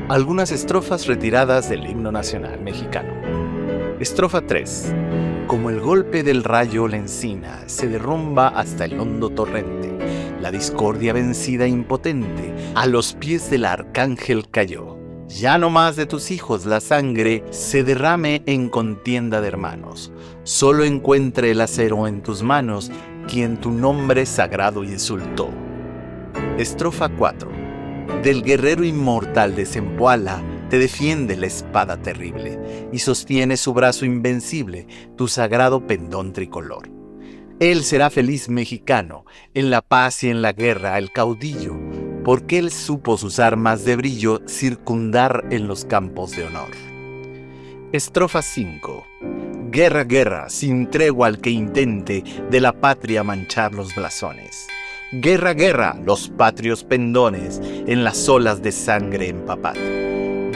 Algunas estrofas retiradas del himno nacional mexicano. Estrofa 3. Como el golpe del rayo la encina se derrumba hasta el hondo torrente, la discordia vencida impotente a los pies del arcángel cayó. Ya no más de tus hijos la sangre se derrame en contienda de hermanos. Solo encuentre el acero en tus manos quien tu nombre sagrado insultó. Estrofa 4. Del guerrero inmortal de Zempoala te defiende la espada terrible y sostiene su brazo invencible tu sagrado pendón tricolor. Él será feliz mexicano, en la paz y en la guerra el caudillo, porque él supo sus armas de brillo circundar en los campos de honor. Estrofa 5. Guerra, guerra, sin tregua al que intente de la patria manchar los blasones. Guerra, guerra, los patrios pendones en las olas de sangre empapad.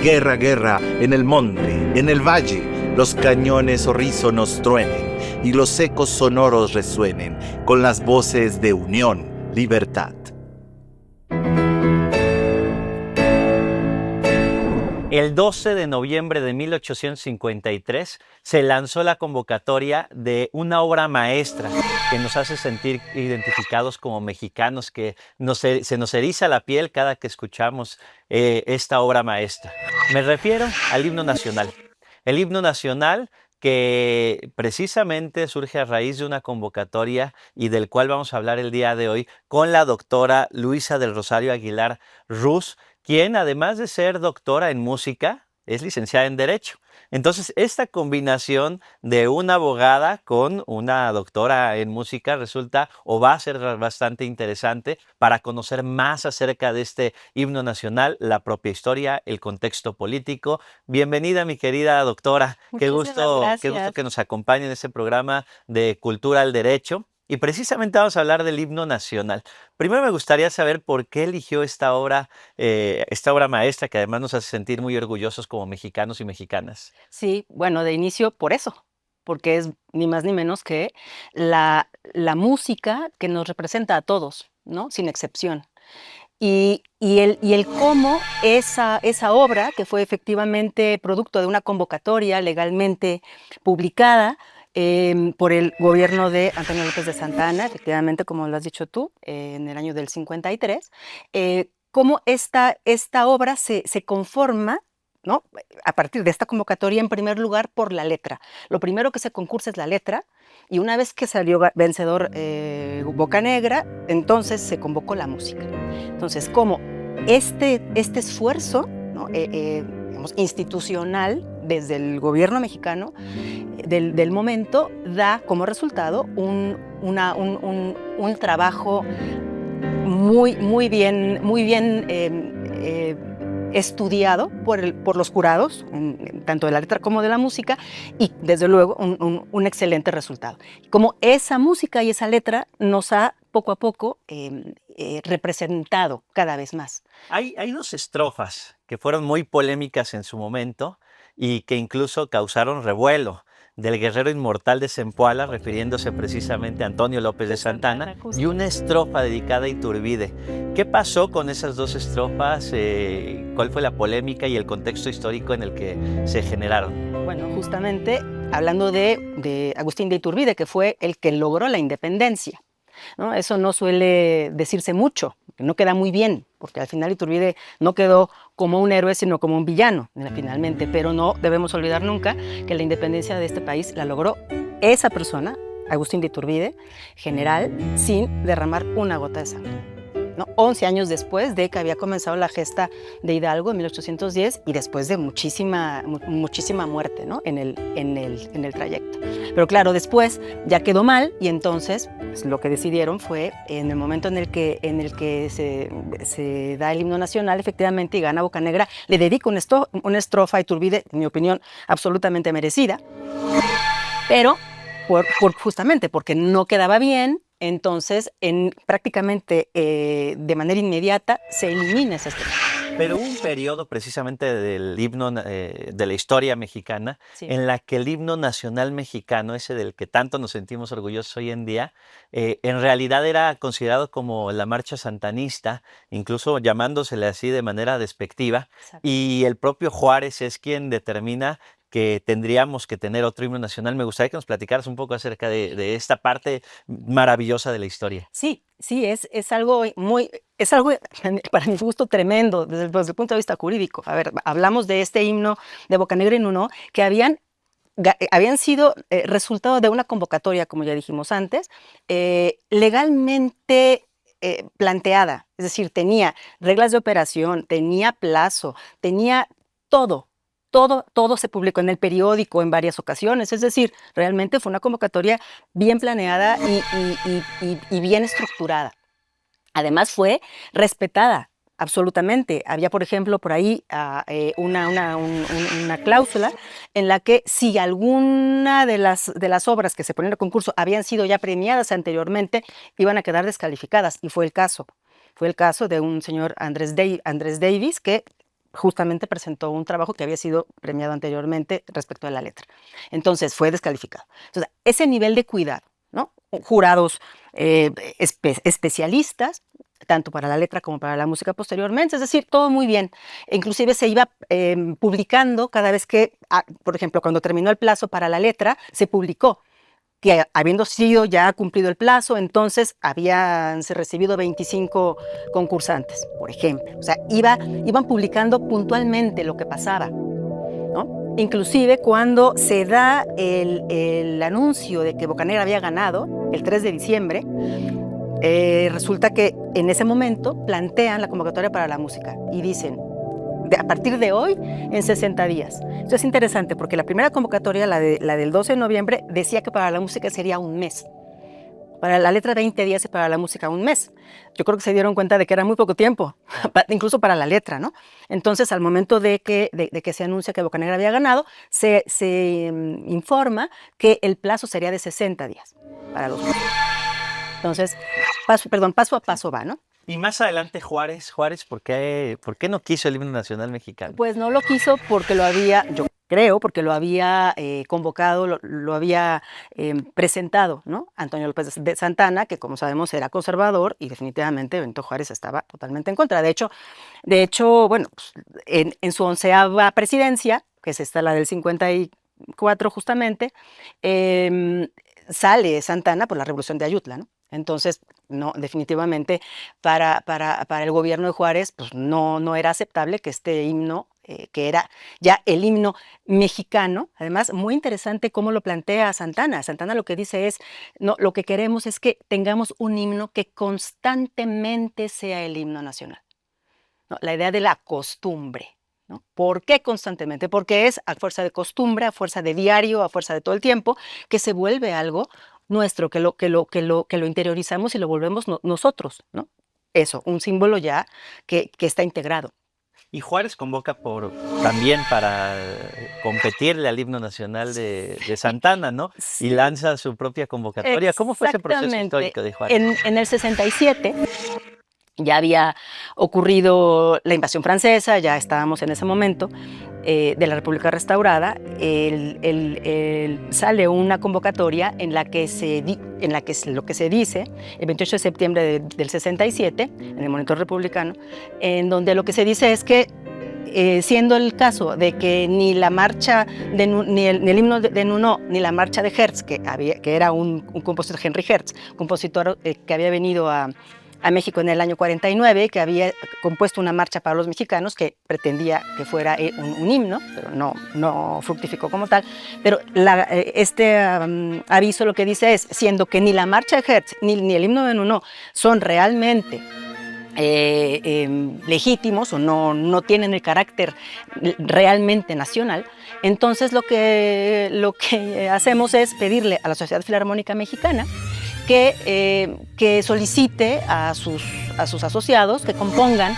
Guerra, guerra, en el monte, en el valle, los cañones horrísonos truenen y los ecos sonoros resuenen con las voces de unión, libertad. El 12 de noviembre de 1853 se lanzó la convocatoria de una obra maestra que nos hace sentir identificados como mexicanos, que se nos eriza la piel cada que escuchamos esta obra maestra. Me refiero al himno nacional. El himno nacional que precisamente surge a raíz de una convocatoria y del cual vamos a hablar el día de hoy con la doctora Luisa del Rosario Aguilar Ruz, quien además de ser doctora en música, es licenciada en Derecho. Entonces, esta combinación de una abogada con una doctora en música resulta o va a ser bastante interesante para conocer más acerca de este himno nacional, la propia historia, el contexto político. Bienvenida, mi querida doctora. Qué gusto que nos acompañe en este programa de Cultura al Derecho. Y precisamente vamos a hablar del himno nacional. Primero me gustaría saber por qué eligió esta obra maestra que además nos hace sentir muy orgullosos como mexicanos y mexicanas. Sí, bueno, de inicio por eso, porque es ni más ni menos que la música que nos representa a todos, ¿no? Sin excepción. Y el cómo esa obra, que fue efectivamente producto de una convocatoria legalmente publicada, por el gobierno de Antonio López de Santa Anna, efectivamente, como lo has dicho tú, en el año del 53, cómo esta obra se conforma, ¿no? A partir de esta convocatoria, en primer lugar, por la letra. Lo primero que se concursa es la letra, y una vez que salió vencedor Bocanegra, entonces se convocó la música. Entonces, como este esfuerzo, ¿no? Digamos, institucional desde el gobierno mexicano del momento da como resultado un trabajo muy bien estudiado por los jurados, tanto de la letra como de la música, y desde luego un excelente resultado. Como esa música y esa letra nos ha poco a poco representado cada vez más. Hay dos estrofas que fueron muy polémicas en su momento y que incluso causaron revuelo. Del guerrero inmortal de Zempoala, refiriéndose precisamente a Antonio López de Santa Anna, y una estrofa dedicada a Iturbide. ¿Qué pasó con esas dos estrofas? ¿Cuál fue la polémica y el contexto histórico en el que se generaron? Bueno, justamente hablando de Agustín de Iturbide, que fue el que logró la independencia, ¿no? Eso no suele decirse mucho, no queda muy bien, porque al final Iturbide no quedó como un héroe, sino como un villano, finalmente. Pero no debemos olvidar nunca que la independencia de este país la logró esa persona, Agustín de Iturbide, general, sin derramar una gota de sangre. ¿no? 11 años después de que había comenzado la gesta de Hidalgo en 1810 y después de muchísima muerte, ¿no? en el trayecto. Pero claro, después ya quedó mal y entonces pues, lo que decidieron fue, en el momento en el que se da el himno nacional, efectivamente, y gana Bocanegra, le dedica una estrofa a Iturbide, en mi opinión, absolutamente merecida, pero justamente porque no quedaba bien. Entonces, prácticamente de manera inmediata se elimina esa estrofa. Pero hubo un periodo precisamente del himno de la historia mexicana Sí. en la que el himno nacional mexicano, ese del que tanto nos sentimos orgullosos hoy en día, en realidad era considerado como la marcha santanista, incluso llamándosele así de manera despectiva. Exacto. Y el propio Juárez es quien determina que tendríamos que tener otro himno nacional. Me gustaría que nos platicaras un poco acerca de esta parte maravillosa de la historia. Sí, es algo para mi gusto tremendo desde el punto de vista jurídico. A ver, hablamos de este himno de Bocanegra y Nuno que habían sido resultado de una convocatoria, como ya dijimos antes, legalmente planteada, es decir, tenía reglas de operación, tenía plazo, tenía todo. Todo se publicó en el periódico en varias ocasiones, es decir, realmente fue una convocatoria bien planeada y bien estructurada. Además fue respetada absolutamente. Había, por ejemplo, por ahí una cláusula en la que si alguna de las obras que se ponían a concurso habían sido ya premiadas anteriormente, iban a quedar descalificadas, y fue el caso. Fue el caso de un señor Andrés Davis, que justamente presentó un trabajo que había sido premiado anteriormente respecto a la letra. Entonces, fue descalificado. Entonces, ese nivel de cuidado, ¿no? Jurados especialistas, tanto para la letra como para la música posteriormente, es decir, todo muy bien. Inclusive se iba publicando cada vez que, por ejemplo, cuando terminó el plazo para la letra, se publicó que habiendo sido ya cumplido el plazo, entonces habíanse recibido 25 concursantes, por ejemplo. O sea, iban publicando puntualmente lo que pasaba, ¿no? Inclusive cuando se da el anuncio de que Bocanegra había ganado, el 3 de diciembre, resulta que en ese momento plantean la convocatoria para la música y dicen, a partir de hoy, en 60 días. Esto es interesante porque la primera convocatoria, la del 12 de noviembre, decía que para la música sería un mes. Para la letra 20 días y para la música un mes. Yo creo que se dieron cuenta de que era muy poco tiempo, incluso para la letra, ¿no? Entonces, al momento de que se anuncia que Bocanegra había ganado, se informa que el plazo sería de 60 días para los músicos. Entonces, paso a paso va, ¿no? Y más adelante Juárez, ¿por qué no quiso el himno nacional mexicano? Pues no lo quiso porque yo creo, porque lo había convocado, lo había presentado, ¿no? Antonio López de Santana, que como sabemos era conservador, y definitivamente Benito Juárez estaba totalmente en contra. De hecho, bueno, pues, en su 11ª presidencia, que es esta la del 54 justamente, sale Santana por la Revolución de Ayutla, ¿no? Entonces, no, definitivamente para el gobierno de Juárez, pues no era aceptable que este himno, que era ya el himno mexicano, además muy interesante cómo lo plantea Santana. Santana lo que dice es, no, lo que queremos es que tengamos un himno que constantemente sea el himno nacional, ¿no? La idea de la costumbre, ¿no? ¿Por qué constantemente? Porque es a fuerza de costumbre, a fuerza de diario, a fuerza de todo el tiempo, que se vuelve algo nuestro, que lo interiorizamos y lo volvemos nosotros, ¿no? Eso, un símbolo ya que está integrado. Y Juárez convoca también para competirle al himno nacional de Santana, ¿no? Sí. Y lanza su propia convocatoria. ¿Cómo fue ese proceso histórico de Juárez? En el 67 ya había ocurrido la invasión francesa, ya estábamos en ese momento, de la República restaurada. Sale una convocatoria en la que lo que se dice, el 28 de septiembre del 67, en el Monitor Republicano, en donde lo que se dice es que, siendo el caso de que ni la marcha, ni el himno de Nuno, ni la marcha de Hertz, que era un compositor, Henry Hertz, compositor que había venido a México en el año 49, que había compuesto una marcha para los mexicanos que pretendía que fuera un himno, pero no fructificó como tal. Pero este aviso lo que dice es, siendo que ni la marcha de Hertz ni el himno de Nuno son realmente legítimos o no tienen el carácter realmente nacional, entonces lo que hacemos es pedirle a la Sociedad Filarmónica Mexicana que solicite a sus asociados que compongan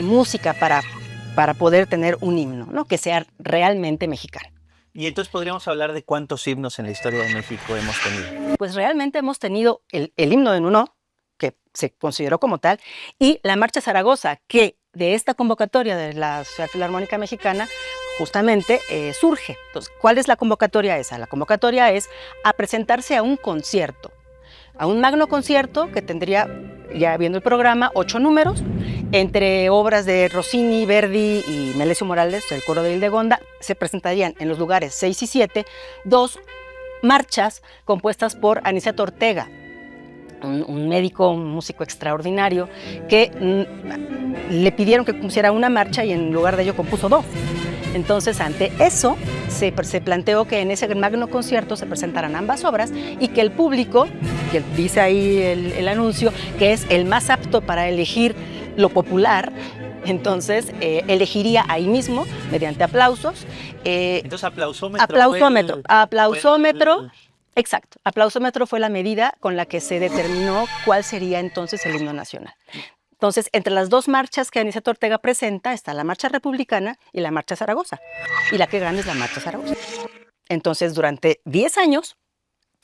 música para poder tener un himno, ¿no? Que sea realmente mexicano. Y entonces podríamos hablar de cuántos himnos en la historia de México hemos tenido. Pues realmente hemos tenido el himno de Nuno, que se consideró como tal, y la Marcha Zaragoza, que de esta convocatoria de la Sociedad Filarmónica Mexicana justamente surge. Entonces, ¿cuál es la convocatoria esa? La convocatoria es a presentarse a un concierto, a un magno concierto que tendría, ya viendo el programa, 8 números, entre obras de Rossini, Verdi y Melesio Morales, el coro de Hildegonda. Se presentarían en los lugares 6 y 7 2 marchas compuestas por Aniceto Ortega, un médico, un músico extraordinario, que le pidieron que pusiera una marcha y en lugar de ello compuso 2. Entonces, ante eso, se planteó que en ese magno concierto se presentaran ambas obras y que el público, que dice ahí el anuncio, que es el más apto para elegir lo popular, entonces elegiría ahí mismo, mediante aplausos. Entonces, aplausómetro. Aplausómetro. Exacto, aplausómetro fue la medida con la que se determinó cuál sería entonces el himno nacional. Entonces, entre las 2 marchas que Aniceto Ortega presenta está la Marcha Republicana y la Marcha Zaragoza. Y la que gana es la Marcha Zaragoza. Entonces, durante 10 años,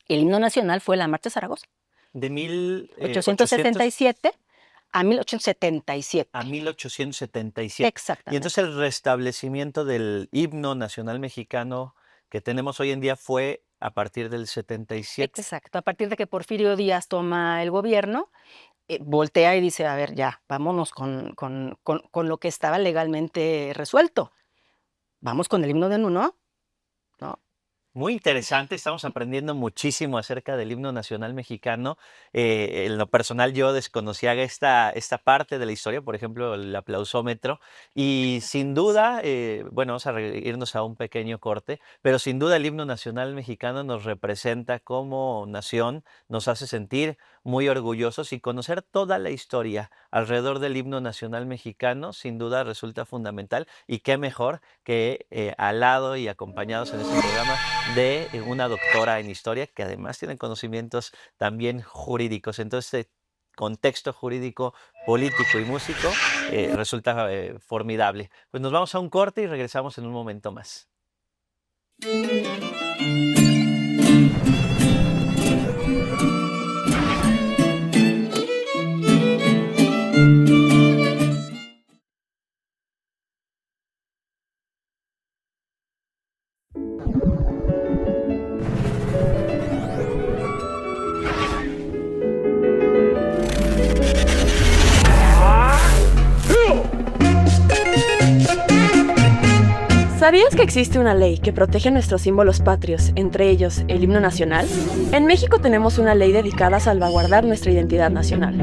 el himno nacional fue la Marcha Zaragoza. De 1867 a 1877. A 1877. Exactamente. Y entonces el restablecimiento del himno nacional mexicano que tenemos hoy en día fue a partir del 77. Exacto, a partir de que Porfirio Díaz toma el gobierno, voltea y dice, a ver, ya, vámonos con lo que estaba legalmente resuelto. Vamos con el himno de Nuno, ¿no? Muy interesante, estamos aprendiendo muchísimo acerca del himno nacional mexicano. En lo personal yo desconocía esta parte de la historia, por ejemplo, el aplausómetro, y sin duda, bueno, vamos a irnos a un pequeño corte, pero sin duda el himno nacional mexicano nos representa como nación, nos hace sentir muy orgullosos y conocer toda la historia alrededor del himno nacional mexicano sin duda resulta fundamental y qué mejor que al lado y acompañados en este programa de una doctora en historia que además tiene conocimientos también jurídicos. Entonces, este contexto jurídico, político y músico resulta formidable. Pues nos vamos a un corte y regresamos en un momento más. ¿Sabías que existe una ley que protege nuestros símbolos patrios, entre ellos el himno nacional? En México tenemos una ley dedicada a salvaguardar nuestra identidad nacional.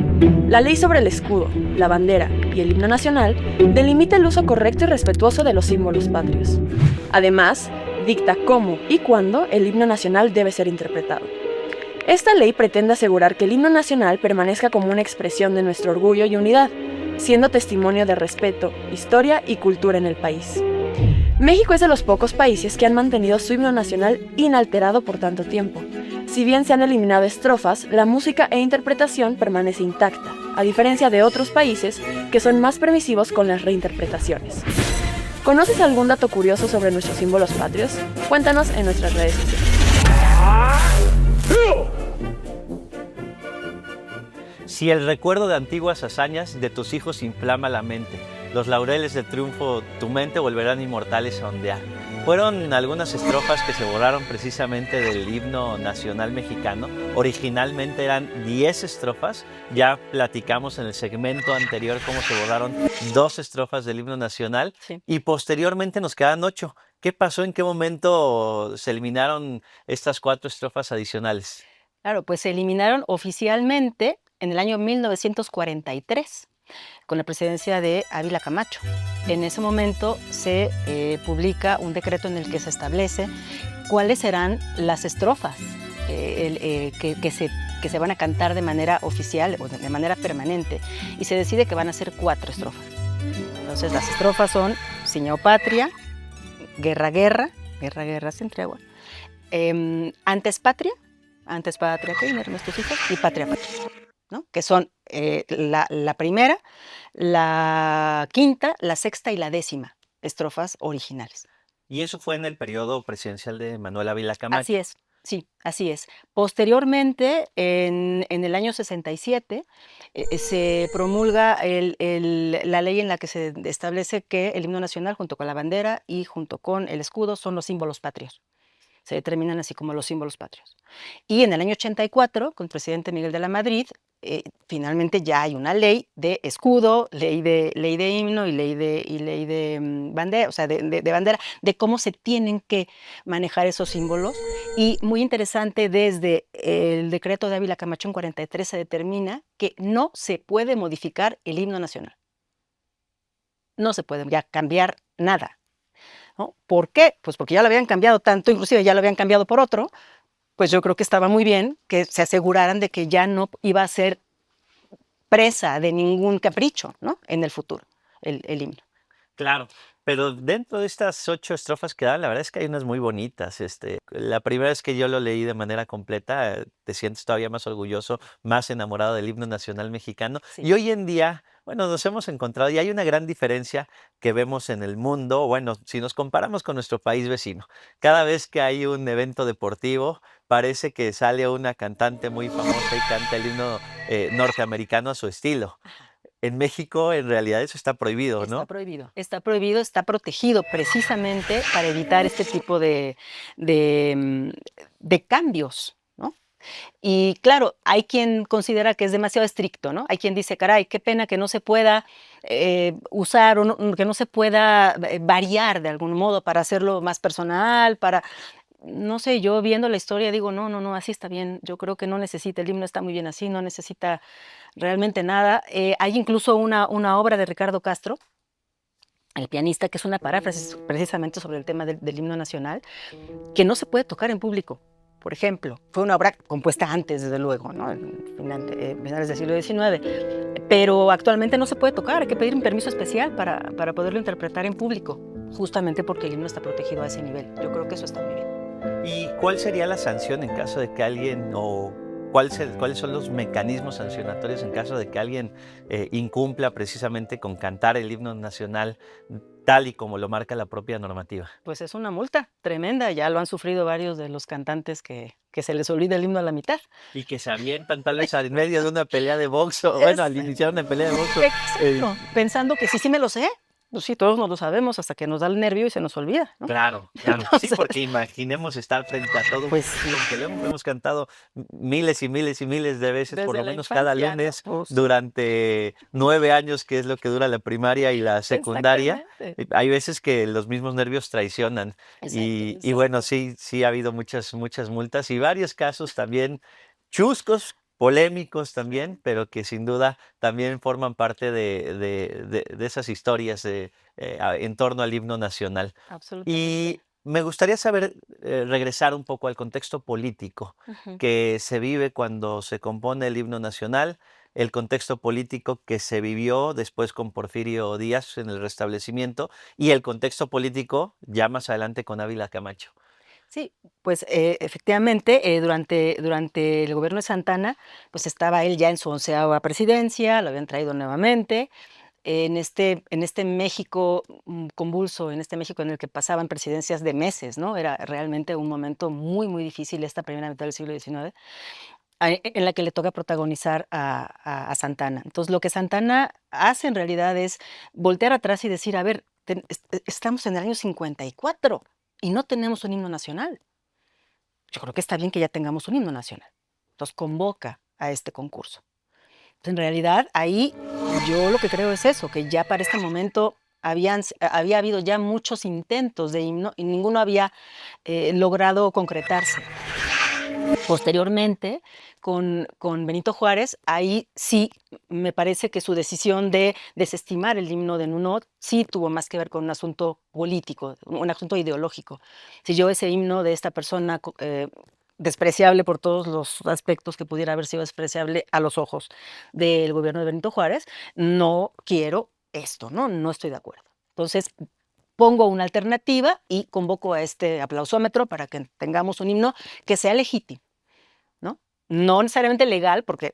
La ley sobre el escudo, la bandera y el himno nacional delimita el uso correcto y respetuoso de los símbolos patrios. Además, dicta cómo y cuándo el himno nacional debe ser interpretado. Esta ley pretende asegurar que el himno nacional permanezca como una expresión de nuestro orgullo y unidad, siendo testimonio de respeto, historia y cultura en el país. México es de los pocos países que han mantenido su himno nacional inalterado por tanto tiempo. Si bien se han eliminado estrofas, la música e interpretación permanece intacta, a diferencia de otros países que son más permisivos con las reinterpretaciones. ¿Conoces algún dato curioso sobre nuestros símbolos patrios? Cuéntanos en nuestras redes sociales. Si el recuerdo de antiguas hazañas de tus hijos inflama la mente, los laureles de triunfo tu mente volverán inmortales a ondear. Fueron algunas estrofas que se borraron precisamente del himno nacional mexicano. Originalmente eran 10 estrofas. Ya platicamos en el segmento anterior cómo se borraron 2 estrofas del himno nacional. Sí. Y posteriormente nos quedan 8. ¿Qué pasó? ¿En qué momento se eliminaron estas 4 estrofas adicionales? Claro, pues se eliminaron oficialmente en el año 1943, con la presidencia de Ávila Camacho. En ese momento se publica un decreto en el que se establece cuáles serán las estrofas que que se van a cantar de manera oficial o de manera permanente, y se decide que van a ser 4 estrofas. Entonces las estrofas son Ciña o Patria, Guerra, Guerra, Guerra, Guerra sin tregua, Antes Patria que vinieron nuestros hijos, y Patria, Patria, ¿no? Que son la primera, la quinta, la sexta y la 10ª estrofas originales. Y eso fue en el periodo presidencial de Manuel Ávila Camacho. Así es, sí, así es. Posteriormente, en el año 67, se promulga la ley en la que se establece que el himno nacional, junto con la bandera y junto con el escudo, son los símbolos patrios. Se determinan así como los símbolos patrios. Y en el año 84, con el presidente Miguel de la Madrid, finalmente ya hay una ley de escudo, ley de himno y ley de bandera, o sea, de bandera, de cómo se tienen que manejar esos símbolos. Y muy interesante, desde el decreto de Ávila Camacho en 43 se determina que no se puede modificar el himno nacional. No se puede ya cambiar nada, ¿no? ¿Por qué? Pues porque ya lo habían cambiado tanto, inclusive ya lo habían cambiado por otro. Pues yo creo que estaba muy bien que se aseguraran de que ya no iba a ser presa de ningún capricho, ¿no? En el futuro, el himno. Claro, pero dentro de estas 8 estrofas que dan, la verdad es que hay unas muy bonitas. La primera vez que yo lo leí de manera completa, te sientes todavía más orgulloso, más enamorado del himno nacional mexicano. Sí. Y hoy en día, bueno, nos hemos encontrado y hay una gran diferencia que vemos en el mundo. Bueno, si nos comparamos con nuestro país vecino, cada vez que hay un evento deportivo, parece que sale una cantante muy famosa y canta el himno norteamericano a su estilo. En México, en realidad, eso está prohibido, Está ¿no? prohibido, está protegido precisamente para evitar este tipo de cambios, ¿no? Y claro, hay quien considera que es demasiado estricto, ¿no? Hay quien dice, caray, qué pena que no se pueda usar o que no se pueda variar de algún modo para hacerlo más personal, no sé, yo viendo la historia digo, no, así está bien. Yo creo que no necesita, el himno está muy bien así, no necesita realmente nada. Hay incluso una obra de Ricardo Castro, el pianista, que es una paráfrasis precisamente sobre el tema del himno nacional, que no se puede tocar en público. Por ejemplo, fue una obra compuesta antes, desde luego, ¿no? En finales del siglo XIX, pero actualmente no se puede tocar, hay que pedir un permiso especial para poderlo interpretar en público, justamente porque el himno está protegido a ese nivel. Yo creo que eso está muy bien. ¿Y cuál sería la sanción en caso de que alguien, o cuáles son los mecanismos sancionatorios en caso de que alguien incumpla precisamente con cantar el himno nacional tal y como lo marca la propia normativa? Pues es una multa tremenda, ya lo han sufrido varios de los cantantes que se les olvida el himno a la mitad. Y que se avientan tal vez en medio de una pelea de boxeo, bueno, al iniciar una pelea de boxeo. Exacto, pensando que sí me lo sé. Pues sí, todos nos lo sabemos hasta que nos da el nervio y se nos olvida, ¿no? Claro, claro. Sí, Entonces, porque imaginemos estar frente a todo un pues público sí. que lo hemos cantado miles y miles y miles de veces, por Desde lo la menos cada infancia, ¿no? lunes, Pues, durante 9 años, que es lo que dura la primaria y la secundaria. exactamente. Hay veces que los mismos nervios traicionan. Y bueno, sí ha habido muchas multas y varios casos también chuscos, polémicos también, pero que sin duda también forman parte de esas historias en torno al himno nacional. Absolutamente. Y me gustaría saber, regresar un poco al contexto político Ujú. que se vive cuando se compone el himno nacional, el contexto político que se vivió después con Porfirio Díaz en el restablecimiento y el contexto político ya más adelante con Ávila Camacho. Sí, pues efectivamente, durante el gobierno de Santana, pues estaba él ya en su 11ª presidencia, lo habían traído nuevamente. En este México convulso, en este México en el que pasaban presidencias de meses, ¿no? Era realmente un momento muy, muy difícil esta primera mitad del siglo XIX, en la que le toca protagonizar a Santana. Entonces, lo que Santana hace en realidad es voltear atrás y decir, a ver, estamos en el año 54 y no tenemos un himno nacional. Yo creo que está bien que ya tengamos un himno nacional. Entonces, convoca a este concurso. En realidad, ahí yo lo que creo es eso, que ya para este momento había habido ya muchos intentos de himno y ninguno había logrado concretarse. Posteriormente, con Benito Juárez, ahí sí me parece que su decisión de desestimar el himno de Nuno sí tuvo más que ver con un asunto político, un asunto ideológico. Si yo ese himno de esta persona despreciable por todos los aspectos que pudiera haber sido despreciable a los ojos del gobierno de Benito Juárez, no quiero esto, ¿no? No estoy de acuerdo. Entonces, pongo una alternativa y convoco a este aplausómetro para que tengamos un himno que sea legítimo, ¿no? No necesariamente legal, porque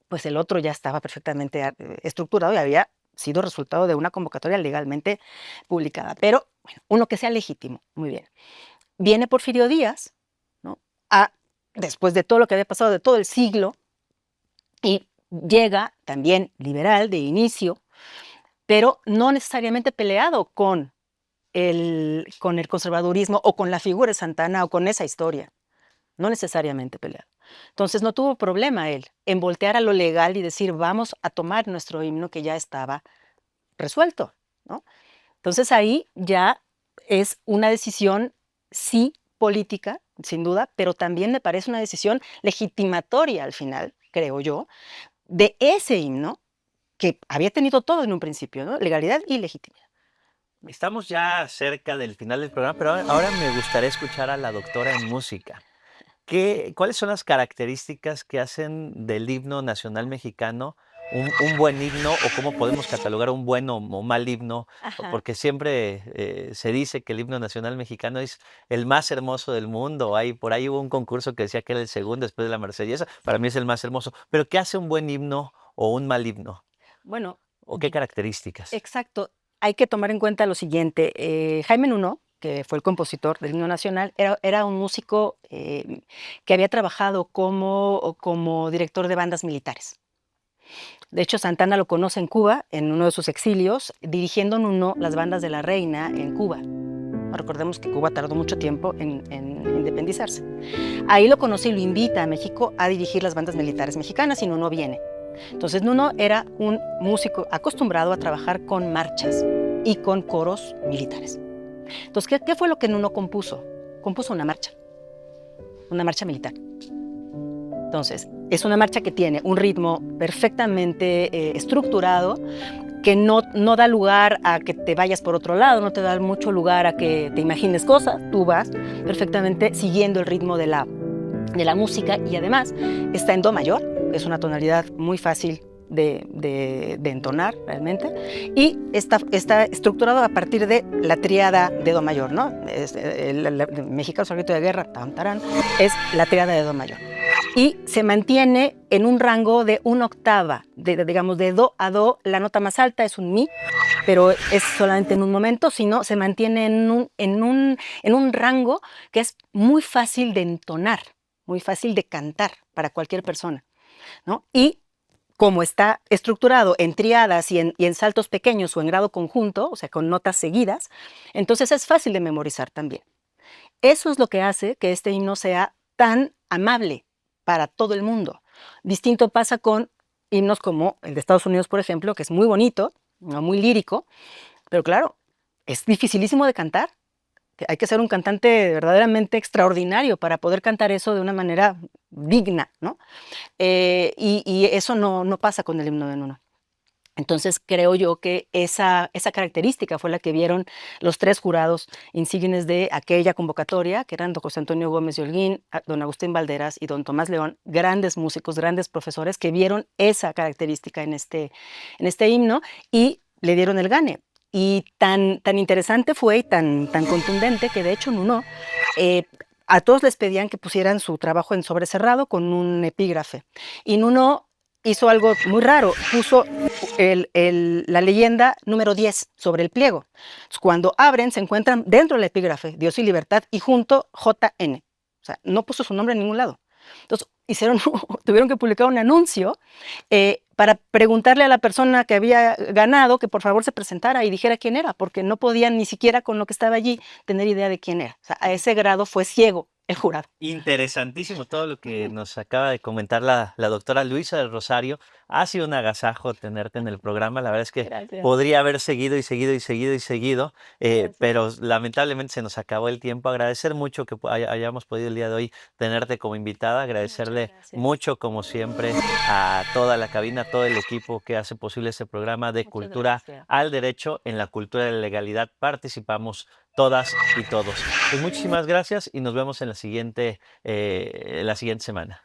pues el otro ya estaba perfectamente estructurado y había sido resultado de una convocatoria legalmente publicada, pero bueno, uno que sea legítimo, muy bien. Viene Porfirio Díaz, ¿no? Después de todo lo que había pasado, de todo el siglo, y llega también liberal de inicio, pero no necesariamente peleado con el conservadurismo o con la figura de Santana o con esa historia, no necesariamente peleado. Entonces no tuvo problema él en voltear a lo legal y decir, vamos a tomar nuestro himno que ya estaba resuelto, ¿no? Entonces ahí ya es una decisión, sí, política, sin duda, pero también me parece una decisión legitimatoria al final, creo yo, de ese himno que había tenido todo en un principio, ¿no? Legalidad y legitimidad. Estamos ya cerca del final del programa, pero ahora me gustaría escuchar a la doctora en música. ¿Cuáles son las características que hacen del himno nacional mexicano un buen himno, o cómo podemos catalogar un buen o mal himno? Ajá. Porque siempre se dice que el himno nacional mexicano es el más hermoso del mundo. Por ahí hubo un concurso que decía que era el segundo después de la Marsellesa. Para mí es el más hermoso. Pero ¿qué hace un buen himno o un mal himno? Bueno, ¿O qué características? exacto. Hay que tomar en cuenta lo siguiente. Jaime Nuno, que fue el compositor del himno nacional, era un músico que había trabajado como director de bandas militares. De hecho, Santana lo conoce en Cuba, en uno de sus exilios, dirigiendo Nuno las bandas de la Reina en Cuba. Recordemos que Cuba tardó mucho tiempo en independizarse. Ahí lo conoce y lo invita a México a dirigir las bandas militares mexicanas y Nuno viene. Entonces Nuno era un músico acostumbrado a trabajar con marchas y con coros militares. Entonces, ¿qué fue lo que Nuno compuso? Compuso una marcha militar. Entonces, es una marcha que tiene un ritmo perfectamente estructurado, que no da lugar a que te vayas por otro lado, no te da mucho lugar a que te imagines cosas, tú vas perfectamente siguiendo el ritmo de la música, y además está en do mayor, que es una tonalidad muy fácil de entonar realmente, y está estructurado a partir de la tríada de do mayor, ¿no? Mexicano al grito de guerra, tan, tarán, es la tríada de do mayor. Y se mantiene en un rango de una octava, digamos de do a do. La nota más alta es un mi, pero es solamente en un momento, sino se mantiene en un rango que es muy fácil de entonar, muy fácil de cantar para cualquier persona, ¿no? Y como está estructurado en triadas y en saltos pequeños o en grado conjunto, o sea, con notas seguidas, entonces es fácil de memorizar también. Eso es lo que hace que este himno sea tan amable para todo el mundo. Distinto pasa con himnos como el de Estados Unidos, por ejemplo, que es muy bonito, ¿no? Muy lírico, pero claro, es dificilísimo de cantar. Hay que ser un cantante verdaderamente extraordinario para poder cantar eso de una manera digna, ¿no? Y eso no pasa con el himno de Nuno. Entonces creo yo que esa característica fue la que vieron los tres jurados insígnes de aquella convocatoria, que eran don José Antonio Gómez de Holguín, don Agustín Valderas y don Tomás León, grandes músicos, grandes profesores, que vieron esa característica en este himno y le dieron el gane. Y tan interesante fue y tan contundente que de hecho Nuno, a todos les pedían que pusieran su trabajo en sobre cerrado con un epígrafe. Y Nuno hizo algo muy raro, puso la leyenda número 10 sobre el pliego. Entonces, cuando abren, se encuentran dentro del epígrafe Dios y Libertad y junto JN. O sea, no puso su nombre en ningún lado. Entonces, tuvieron que publicar un anuncio para preguntarle a la persona que había ganado que por favor se presentara y dijera quién era, porque no podían ni siquiera con lo que estaba allí tener idea de quién era. O sea, a ese grado fue ciego el jurado. Interesantísimo todo lo que nos acaba de comentar la doctora Luisa del Rosario. Ha sido un agasajo tenerte en el programa. La verdad es que Gracias. podría haber seguido, pero lamentablemente se nos acabó el tiempo. Agradecer mucho que hayamos podido el día de hoy tenerte como invitada. Agradecerle mucho, como siempre, a toda la cabina, a todo el equipo que hace posible este programa de Muchas Cultura gracias. al Derecho. En la cultura de la legalidad participamos todas y todos. Pues muchísimas gracias y nos vemos en la siguiente semana.